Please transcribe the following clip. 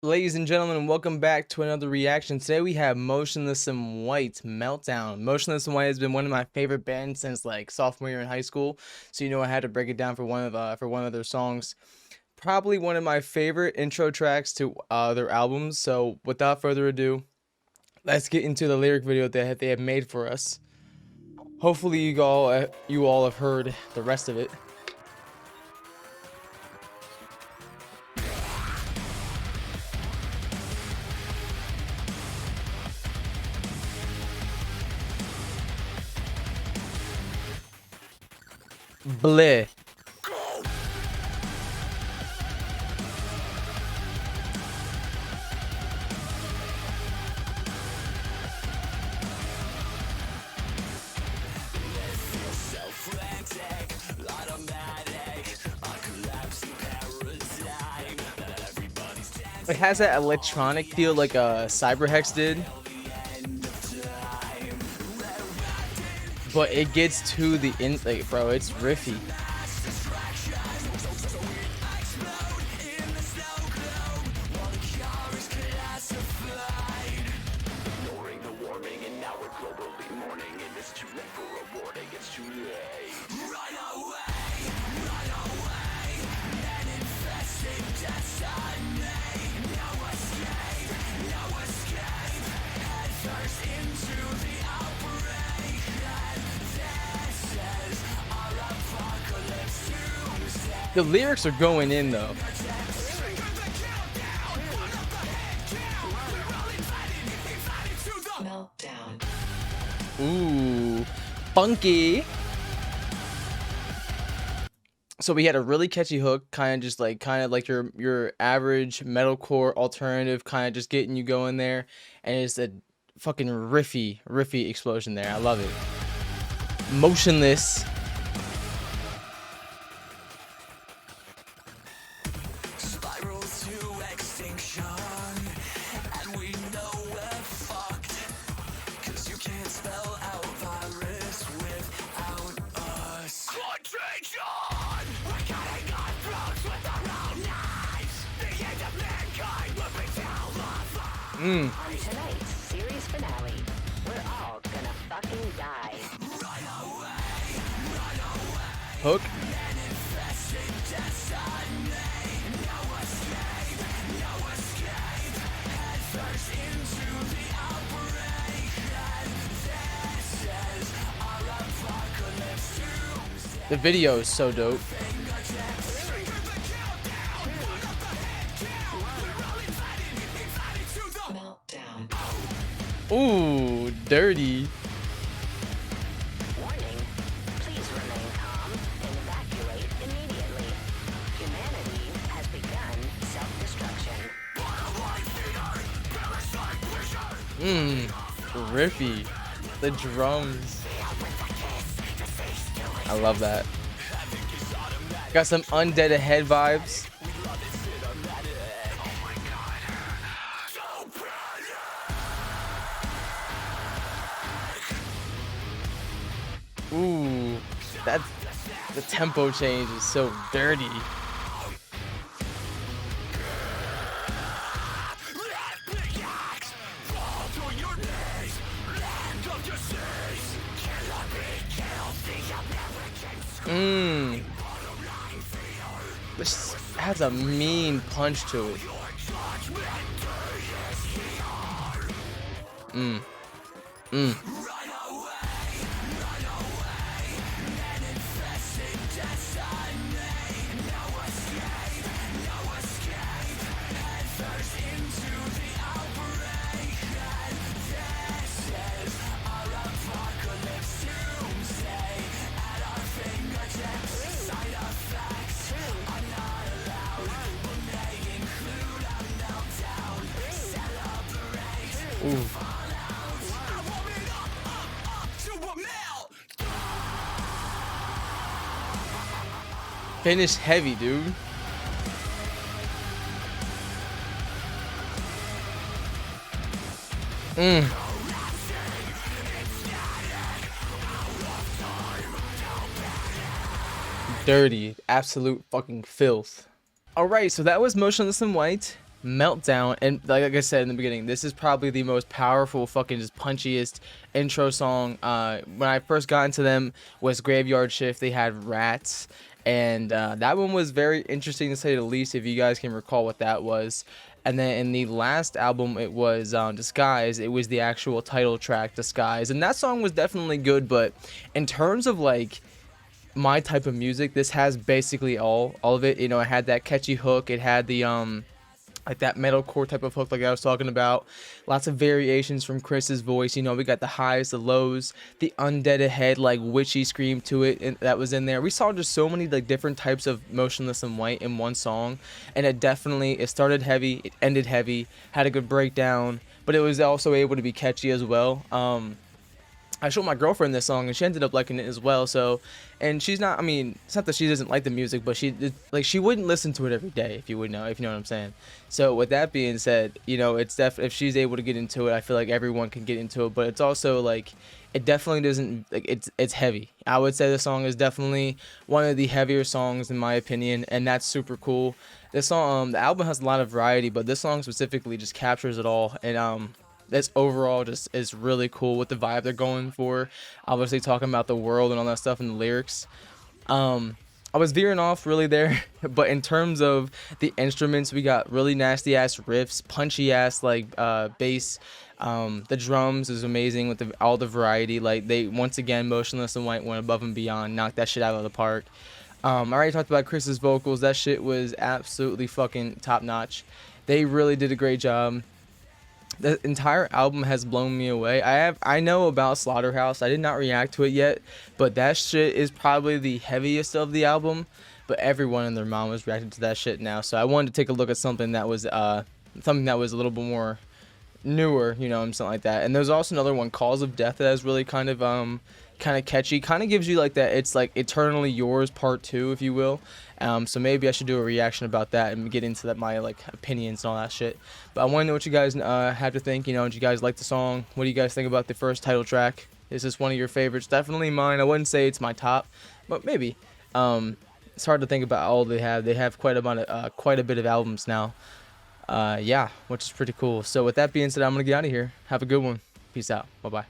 Ladies and gentlemen, welcome back to another reaction. Today we have Motionless in White Meltdown. Motionless in White has been one of my favorite bands since like sophomore year in high school, so I had to break it down for one of their songs. Probably one of my favorite intro tracks to their albums. So without further ado, let's get into the lyric video that they have made for us. Hopefully you all have heard the rest of it. Bleh. It has that electronic feel like Cyberhex did, but it gets to the like, bro, it's riffy. The lyrics are going in though. Meltdown. Ooh, funky. So we had a really catchy hook, kind of like your average metalcore alternative, kind of just getting you going there, and it's a fucking riffy explosion there. I love it. Motionless. Tonight's series finale, we're all gonna fucking die. Hook. The video is so dope. Meltdown. Ooh, dirty. Warning, please remain calm and evacuate immediately. Humanity has begun self-destruction. Riffy. The drums. I love that. Got some Undead Ahead vibes. Ooh, that's the tempo change is so dirty. This has a mean punch to it. Ooh. Finish heavy, dude. Dirty, absolute fucking filth. Alright, so that was Motionless in White. Meltdown. And like I said in the beginning, this is probably the most powerful, fucking just punchiest intro song. When I first got into them was Graveyard Shift. They had Rats, and that one was very interesting to say the least, if you guys can recall what that was. And then in the last album, it was Disguise. It was the actual title track, Disguise, and that song was definitely good. But in terms of like my type of music, this has basically all of it. You know, it had that catchy hook. It had the like that metalcore type of hook like I was talking about. Lots of variations from Chris's voice. You know, we got the highs, the lows, the undead ahead, like witchy scream to it, and that was in there. We saw just so many like different types of Motionless in White in one song, and it started heavy, it ended heavy, had a good breakdown, but it was also able to be catchy as well. I showed my girlfriend this song and she ended up liking it as well. So, and she's not, I mean, it's not that she doesn't like the music, but she wouldn't listen to it every day, if you know what I'm saying. So with that being said, you know, it's if she's able to get into it, I feel like everyone can get into it, but it's also like, it definitely doesn't, like, it's heavy. I would say the song is definitely one of the heavier songs in my opinion, and that's super cool. This song, the album has a lot of variety, but this song specifically just captures it all. And that's overall just is really cool with the vibe they're going for. Obviously talking about the world and all that stuff in the lyrics. I was veering off really there, but in terms of the instruments, we got really nasty ass riffs, punchy ass like bass. The drums is amazing with all the variety. Like they once again, Motionless in White went above and beyond, knocked that shit out of the park. I already talked about Chris's vocals. That shit was absolutely fucking top notch. They really did a great job. The entire album has blown me away. I know about Slaughterhouse. I did not react to it yet, but that shit is probably the heaviest of the album. But everyone and their mom was reacting to that shit now. So I wanted to take a look at something that was a little bit more newer, you know, and something like that. And there's also another one, Cause of Death, that is really kind of catchy, kind of gives you like that, it's like Eternally Yours Part 2, if you will. So maybe I should do a reaction about that and get into that, my like opinions and all that shit. But I want to know what you guys have to think. You know, do you guys like the song? What do you guys think about the first title track? Is this one of your favorites? Definitely mine. I wouldn't say it's my top, but maybe. It's hard to think about all they have. They have quite a bit of albums now. Yeah, which is pretty cool. So with that being said, I'm gonna get out of here. Have a good one. Peace out. Bye bye.